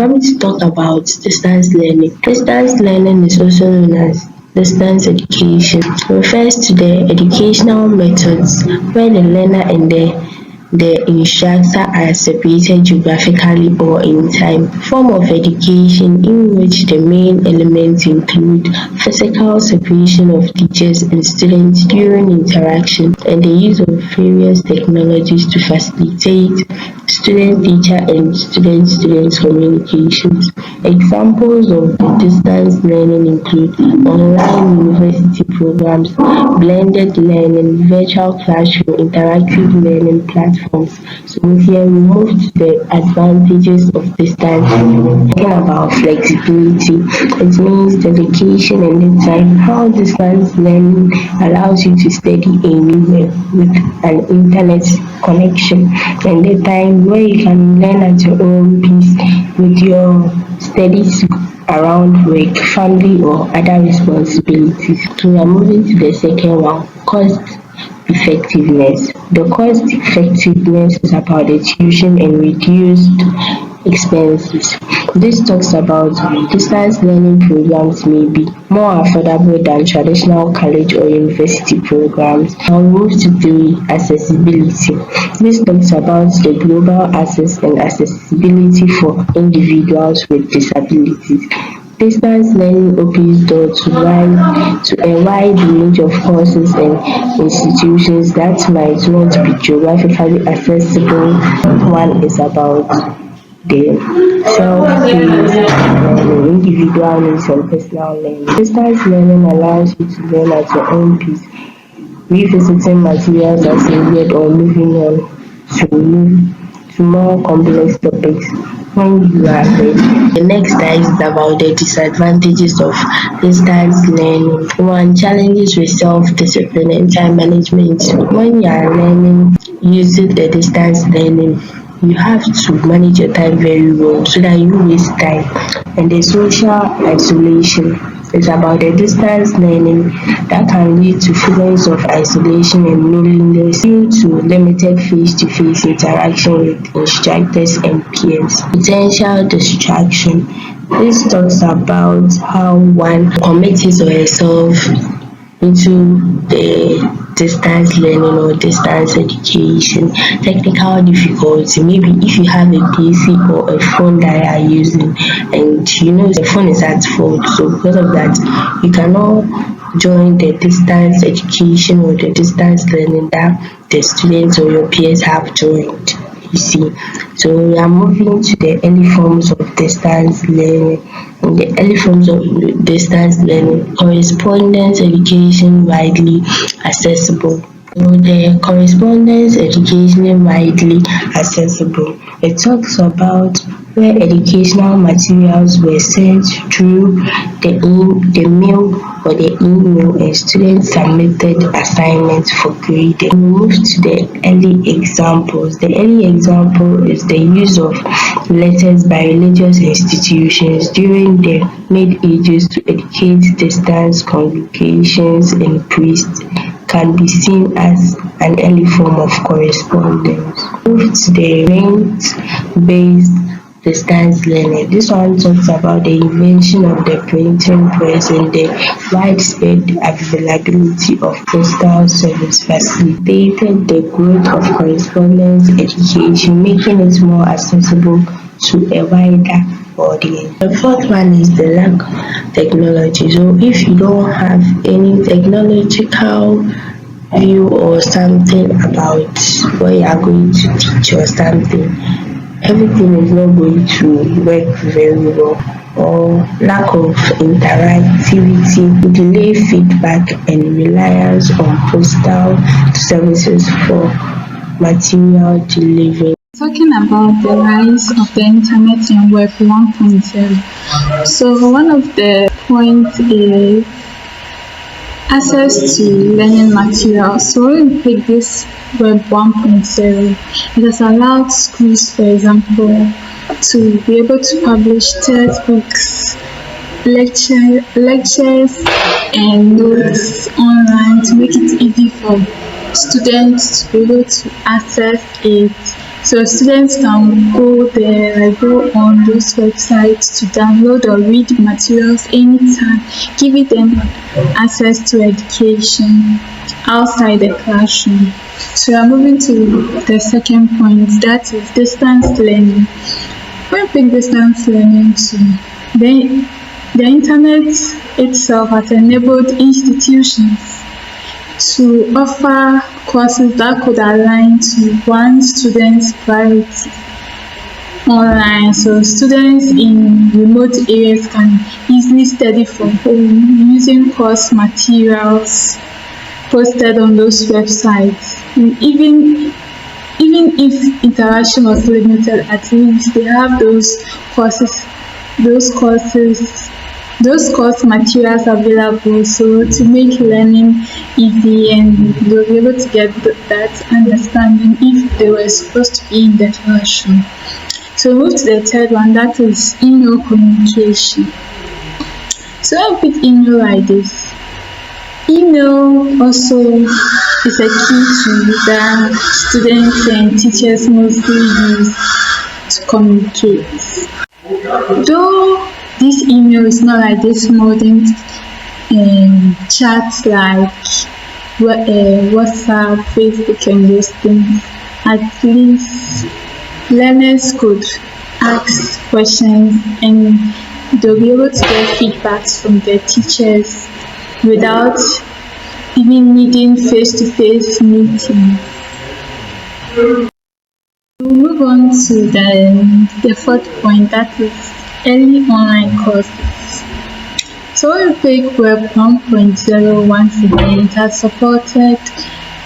going to talk about distance learning. Distance learning is also known as distance education. It refers to the educational methods where the learner and the instructor are separated geographically or in time. Form of education in which the main elements include physical separation of teachers and students during interaction and the use of various technologies to facilitate student-teacher and student-student communications. Examples of distance learning include online university programs, blended learning, virtual classroom, interactive learning platforms. So here we move to the advantages of distance learning. Talking about flexibility, it means dedication and the time. How distance learning allows you to study anywhere with an internet connection and the time where you can learn at your own pace with your studies around work, family or other responsibilities. So we are moving to the second one, cost effectiveness. The cost effectiveness is about the tuition and reduced expenses. This talks about distance learning programs may be more affordable than traditional college or university programs. Now move to 3, accessibility. This talks about the global access and accessibility for individuals with disabilities. Distance learning opens doors to a wide range of courses and institutions that might not be geographically accessible. One is about the self-paced learning, individual needs and personal learning. Distance learning allows you to learn at your own pace, revisiting materials as needed or moving on to more complex topics when you are ready. The next slide is about the disadvantages of distance learning. 1. Challenges with self-discipline and time management. When you are learning using the distance learning, you have to manage your time very well so that you waste time. And the social isolation is about the distance learning that can lead to feelings of isolation and loneliness due to limited face-to-face interaction with instructors and peers. Potential distraction. This talks about how one commits his or herself into the distance learning or distance education. Technical difficulty, maybe if you have a PC or a phone that you are using and you know the phone is at fault, so because of that you cannot join the distance education or the distance learning that the students or your peers have joined. You see, so we are moving to the early forms of distance learning. In the early forms of distance learning, correspondence education widely accessible. So the correspondence education widely accessible. It talks about where educational materials were sent through the mail or the email and students submitted assignments for grading. We move to the early examples. The early example is the use of letters by religious institutions during the Middle Ages to educate distance congregations and priests can be seen as an early form of correspondence. Move to the event-based distance learning. This one talks about the invention of the printing press and the widespread availability of postal service facilitated the growth of correspondence education, making it more accessible to a wider audience. The fourth one is the lack of technology. So if you don't have any technological view or something about what you are going to teach or something, everything is not going to work very well. Or lack of interactivity, delay feedback and reliance on postal services for material delivery. Talking about the rise of the internet and web 1.0. So one of the points is access to learning materials. So when we take this web 1.0, it has allowed schools, for example, to be able to publish textbooks, lectures and notes online to make it easy for students to be able to access it. So students can go there, like go on those websites to download or read materials anytime, giving them access to education outside the classroom. So we are moving to the second point, that is distance learning. When we pick distance learning to the internet itself has enabled institutions to offer courses that could align to one student's priority online. So students in remote areas can easily study from home using course materials posted on those websites. And even if interaction was limited, at least they have courses those courses those course materials available, so to make learning easy, and they'll be able to get that understanding if they were supposed to be in the classroom. So move to the third one, that is email communication. So I pick email like this. Email also is a key tool that students and teachers mostly use to communicate. Though this email is not like this modern chats like WhatsApp, Facebook, and those things, at least learners could ask questions and they'll be able to get feedbacks from their teachers without even needing face-to-face meetings. We'll move on to the fourth point, that is early online courses. So we pick Web 1.0 once again. It has supported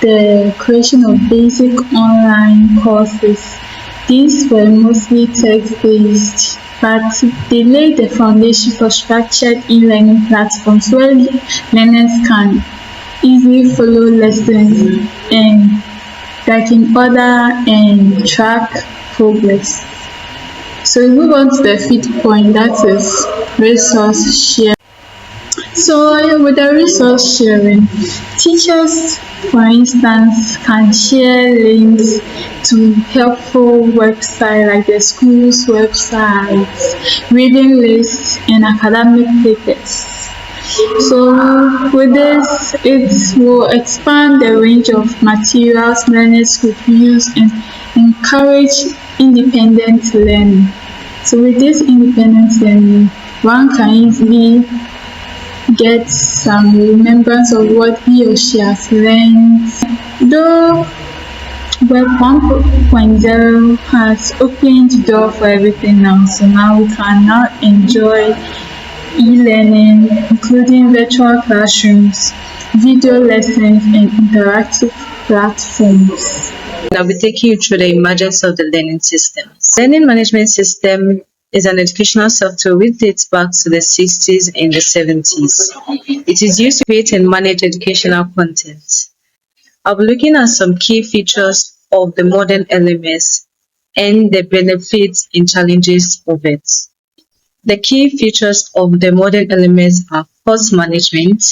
the creation of basic online courses. These were mostly text-based, but they laid the foundation for structured e-learning platforms where learners can easily follow lessons and that can order and track progress. So we move on to the fifth point, that is resource sharing. So with the resource sharing, teachers, for instance, can share links to helpful websites like the school's websites, reading lists, and academic papers. So with this, it will expand the range of materials learners could use and encourage independent learning. So with this independent learning, one can easily get some remembrance of what he or she has learned. Though Web 1.0 has opened the door for everything now, so now we can now enjoy e-learning, including virtual classrooms, video lessons, and interactive platforms. I'll be taking you through the emergence of the learning systems. Learning management system is an educational software which dates back to the 60s and the 70s. It is used to create and manage educational content. I'll be looking at some key features of the modern LMS and the benefits and challenges of it. The key features of the modern LMS are course management,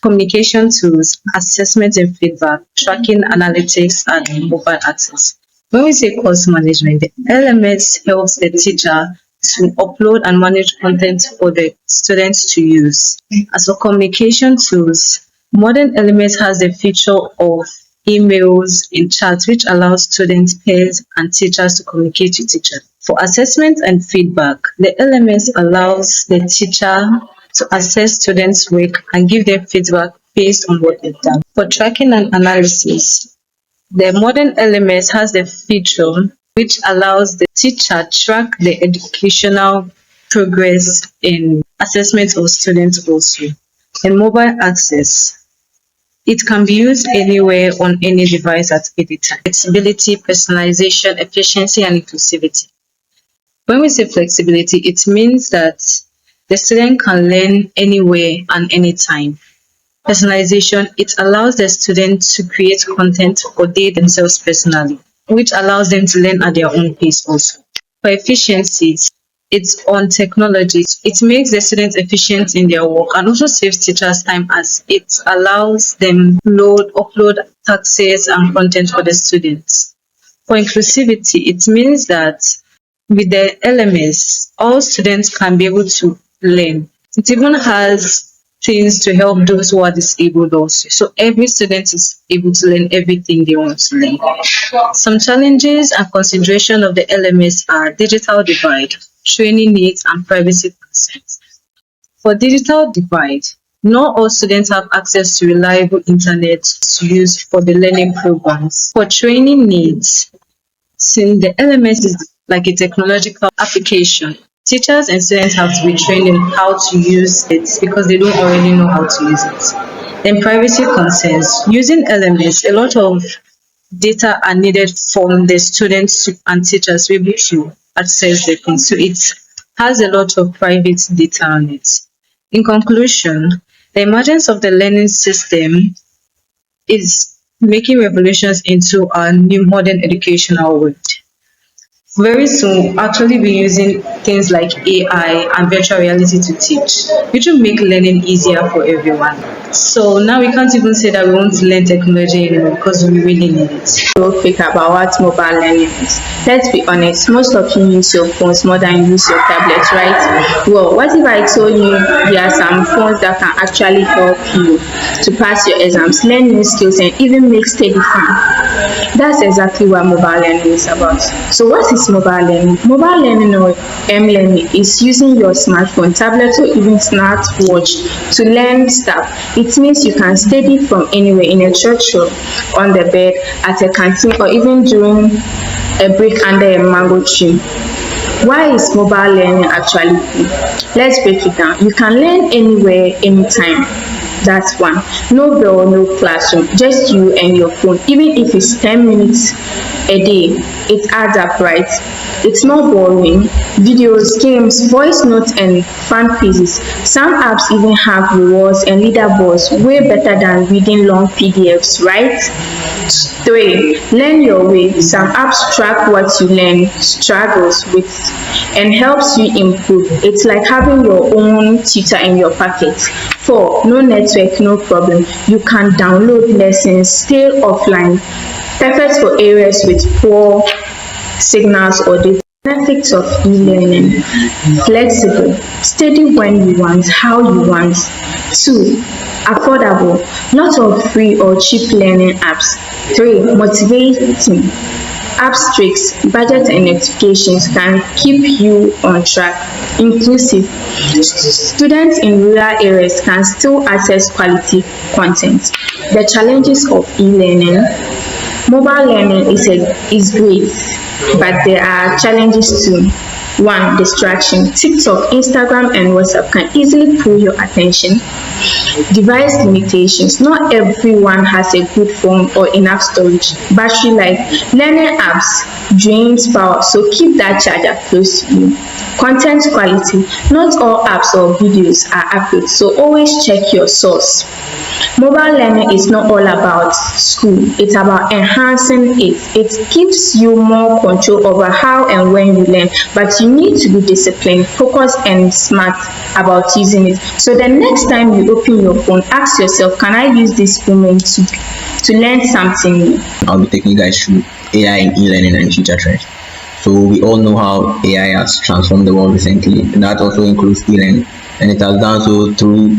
communication tools, assessment and feedback, tracking analytics, and mobile access. When we say course management, the LMS helps the teacher to upload and manage content for the students to use. As for communication tools, modern LMS has the feature of emails and chats, which allows students, peers, and teachers to communicate with each other. For assessment and feedback, the LMS allows the teacher to assess students' work and give them feedback based on what they've done. For tracking and analysis, the modern LMS has the feature which allows the teacher track the educational progress in assessment of students also. And mobile access, it can be used anywhere on any device at any time. Flexibility, personalization, efficiency, and inclusivity. When we say flexibility, it means that the student can learn anywhere and anytime. Personalization, it allows the student to create content for they themselves personally, which allows them to learn at their own pace also. For efficiency, it's on technology. It makes the students efficient in their work and also saves teachers time as it allows them upload taxes and content for the students. For inclusivity, it means that with the LMS, all students can be able to learn. It even has things to help those who are disabled also. So every student is able to learn everything they want to learn. Some challenges and consideration of the LMS are digital divide, training needs, and privacy concerns. For digital divide, not all students have access to reliable internet to use for the learning programs. For training needs, since the LMS is like a technological application, teachers and students have to be trained in how to use it because they don't already know how to use it. Then privacy concerns. Using LMS, a lot of data are needed from the students and teachers to be able to access the thing. So it has a lot of private data on it. In conclusion, the emergence of the learning system is making revolutions into our new modern educational world. Very soon, we'll actually be using things like AI and virtual reality to teach, which will make learning easier for everyone. So now we can't even say that we want to learn technology anymore because we really need it. Quick about what mobile learning is. Let's be honest, most of you use your phones more than you use your tablets, right? Well, what if I told you there are some phones that can actually help you to pass your exams, learn new skills, and even make study fun? That's exactly what mobile learning is about. So what is mobile learning? Mobile learning or learning is using your smartphone, tablet, or even smartwatch to learn stuff. It means you can study from anywhere, in a church or on the bed, at a canteen, or even during a break under a mango tree. Why is mobile learning actually good? Let's break it down. You can learn anywhere, anytime. That's one. No bell, no classroom, just you and your phone. Even if it's 10 minutes a day, it adds up, right? It's not boring. Videos, games, voice notes, and fun quizzes. Some apps even have rewards and leaderboards, way better than reading long PDFs, right? 3. Learn your way. Some apps track what you learn, struggles with, and helps you improve. It's like having your own tutor in your pocket. 4. No network, no problem. You can download lessons, stay offline. Perfect for areas with poor signals or data. Benefits of e-learning: flexible, study when you want, how you want. 2. Affordable, lot of free or cheap learning apps. 3. Motivating, apps, tricks, budget, and notifications can keep you on track. Inclusive, students in rural areas can still access quality content. The challenges of e-learning: mobile learning is great, but there are challenges too. 1. Distraction. TikTok, Instagram, and WhatsApp can easily pull your attention. Device limitations. Not everyone has a good phone or enough storage. Battery life. Learning apps drains power, so keep that charger close to you. Content quality. Not all apps or videos are accurate, so always check your source. Mobile learning is not all about school, it's about enhancing it. It gives you more control over how and when you learn, but you need to be disciplined, focused, and smart about using it. So the next time you open your phone, ask yourself, can I use this moment to learn something new? I'll be taking you guys through AI in e-learning and future trends. So we all know how AI has transformed the world recently, and that also includes e-learning, and it has done so through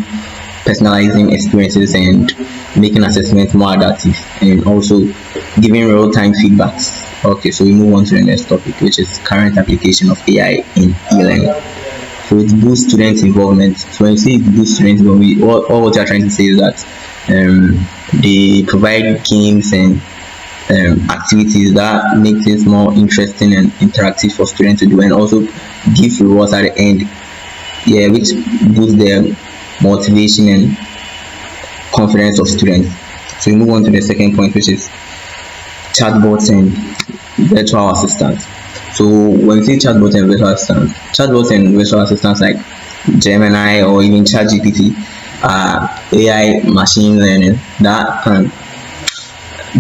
personalizing experiences and making assessments more adaptive, and also giving real-time feedbacks. Okay, so we move on to the next topic, which is current application of AI in e-learning. So it boosts student involvement. So when you say it boosts student involvement, all what you're trying to say is that they provide games and activities that make things more interesting and interactive for students to do, and also give rewards at the end, yeah, which boosts their motivation and confidence of students. So we move on to the second point, which is chatbots and virtual assistants. So when we say chatbots and virtual assistants like Gemini or even ChatGPT are AI machine learning that can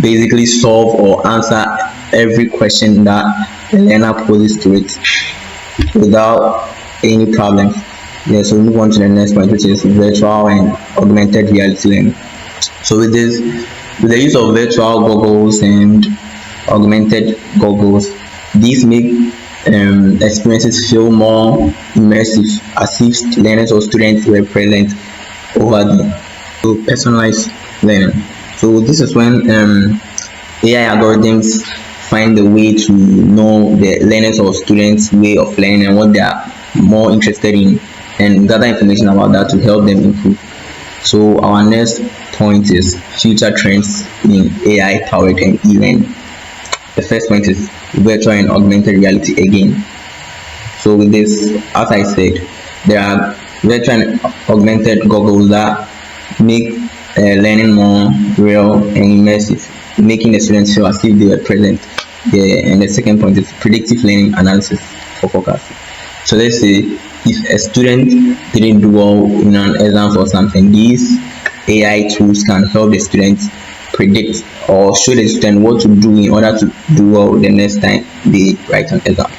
basically solve or answer every question that the learner poses to it without any problems. Yeah, so we move on to the next point, which is virtual and augmented reality learning. So with the use of virtual goggles and augmented goggles. These make experiences feel more immersive, as if learners or students were present over the personalized learning. So this is when AI algorithms find a way to know the learners or students' way of learning and what they are more interested in, and gather information about that to help them improve. So our next point is future trends in AI powered and e-learning. The first point is virtual and augmented reality again. So with this, as I said, there are virtual and augmented goggles that make learning more real and immersive, making the students feel as if they were present. And the second point is predictive learning analysis for forecasting. So let's say if a student didn't do well in an exam or something, these AI tools can help the student predict or show the student what to do in order to do well the next time they write an exam.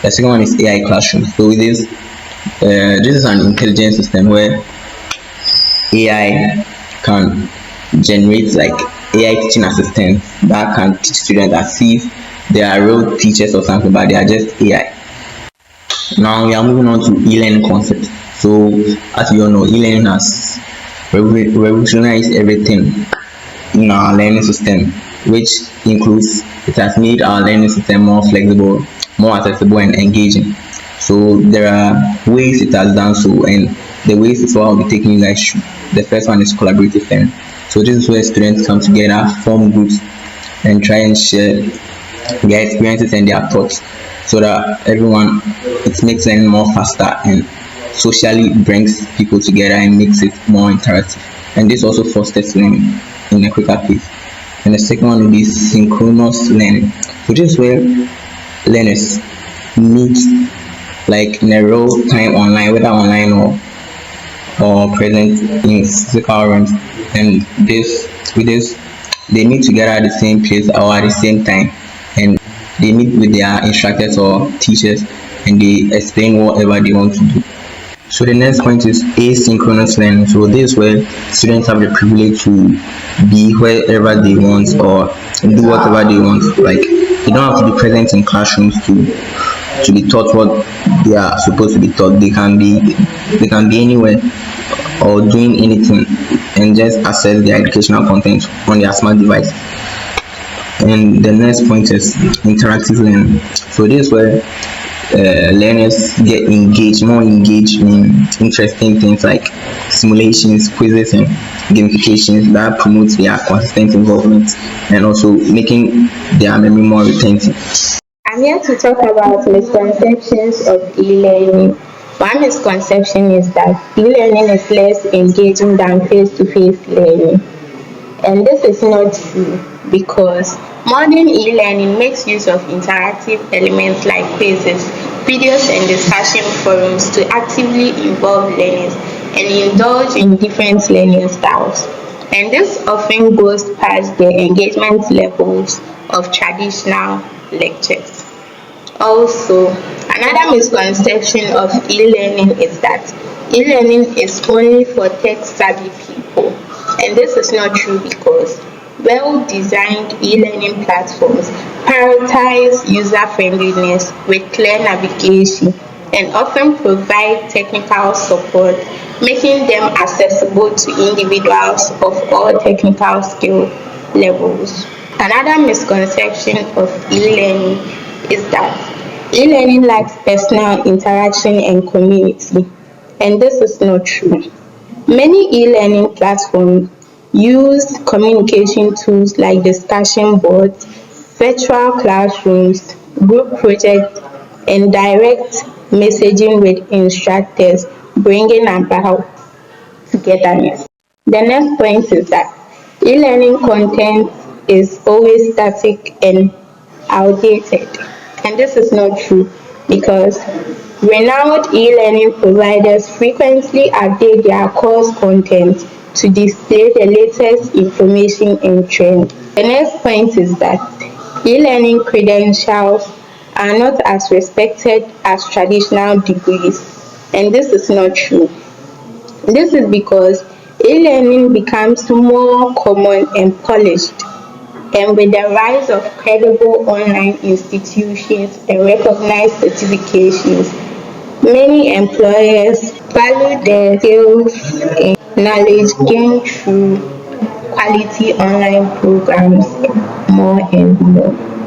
The second one is AI classroom. So with this is an intelligent system where AI can generate like AI teaching assistants that can teach students as if they are real teachers or something, but they are just AI. Now we are moving on to e-learning concept. So as you all know, e-learning has revolutionized everything in our learning system, which includes it has made our learning system more flexible, more accessible and engaging. So there are ways it has done so, and the ways it's all I'll be taking you guys through. The first one is collaborative learning. So this is where students come together, form groups, and try and share their experiences and their thoughts, so that everyone it makes learning more faster and socially brings people together and makes it more interactive. And this also fosters learning in a quicker pace. And the second one is synchronous learning. So this is where learners meet like in a real time online, whether online or present in physical rooms, and this they meet together at the same place or at the same time, and they meet with their instructors or teachers and they explain whatever they want to do. So the next point is asynchronous learning. So this is where students have the privilege to be wherever they want or do whatever they want. Like they don't have to be present in classrooms to be taught what they are supposed to be taught. They can be anywhere or doing anything and just access their educational content on their smart device. And the next point is interactive learning. So this is where learners get more engaged in interesting things like simulations, quizzes, and gamifications that promotes their consistent involvement and also making their memory more retentive. I'm here to talk about misconceptions of e-learning. One misconception is that e-learning is less engaging than face-to-face learning. And this is not true because modern e-learning makes use of interactive elements like quizzes, videos, and discussion forums to actively involve learners and indulge in different learning styles. And this often goes past the engagement levels of traditional lectures. Also, another misconception of e-learning is that e-learning is only for tech-savvy people. And this is not true because well-designed e-learning platforms prioritize user-friendliness with clear navigation and often provide technical support, making them accessible to individuals of all technical skill levels. Another misconception of e-learning is that e-learning lacks personal interaction and community, and this is not true. Many e-learning platforms use communication tools like discussion boards, virtual classrooms, group projects, and direct messaging with instructors, bringing about togetherness. The next point is that e-learning content is always static and outdated. And this is not true because renowned e-learning providers frequently update their course content to display the latest information and trends. The next point is that e-learning credentials are not as respected as traditional degrees, and this is not true. This is because e-learning becomes more common and polished, And with the rise of credible online institutions and recognized certifications, many employers value the skills and knowledge gained through quality online programs more and more.